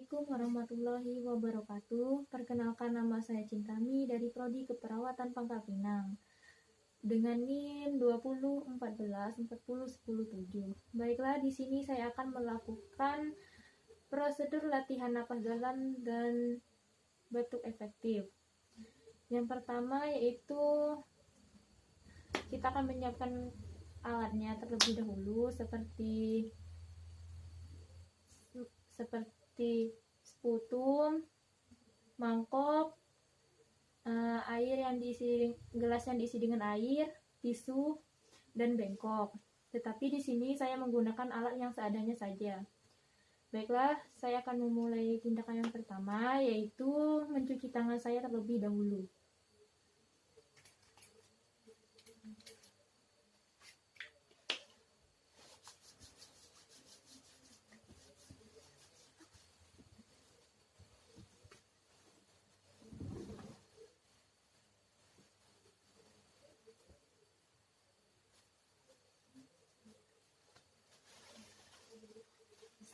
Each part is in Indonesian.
Assalamualaikum warahmatullahi wabarakatuh. Perkenalkan, nama saya Cintami dari Prodi Keperawatan Pangkal Pinang dengan NIM 2014401007. Baiklah, di sini saya akan melakukan prosedur latihan napas dalam dan batuk efektif. Yang pertama yaitu kita akan menyiapkan alatnya terlebih dahulu seperti sputum, mangkok, air yang diisi, gelas yang diisi dengan air, tisu, dan bengkok. Tetapi di sini saya menggunakan alat yang seadanya saja. Baiklah, saya akan memulai tindakan yang pertama, yaitu mencuci tangan saya terlebih dahulu.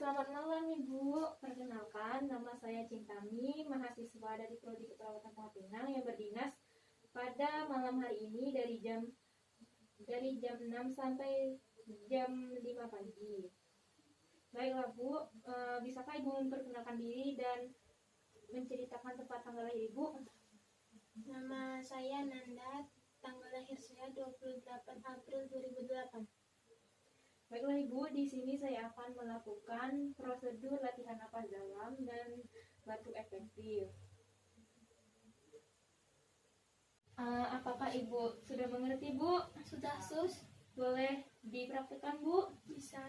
Selamat malam Ibu, perkenalkan nama saya Cintami, mahasiswa dari Prodi Keperawatan Pangkal Pinang yang berdinas pada malam hari ini dari jam 6 sampai jam 5 pagi. Baiklah Bu, bisakah Ibu memperkenalkan diri dan menceritakan tempat tanggal lahir Ibu? Nama saya Nanda, tanggal lahir saya 28 April 2008. Baiklah Ibu, di sini saya akan melakukan prosedur latihan napas dalam dan batuk efektif. Apakah Ibu sudah mengerti Bu? Sudah sus? Boleh dipraktikkan Bu? Bisa.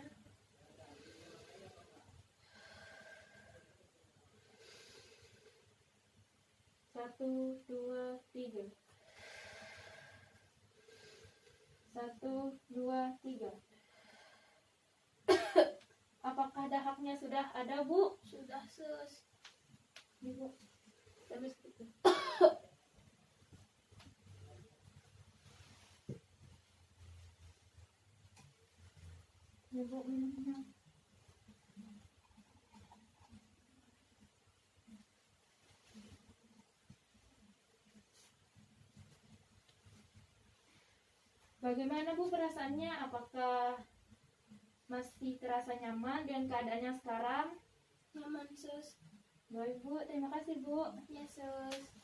Satu, dua, tiga. 1, 2, 3. Apakah dahaknya sudah ada Bu? Sudah sus. Ibu, habis itu. Ibu minumnya. Bagaimana Bu perasaannya? Apakah masih terasa nyaman dengan keadaan yang sekarang? Nyaman sus. Baik Bu, terima kasih Bu. Ya sus.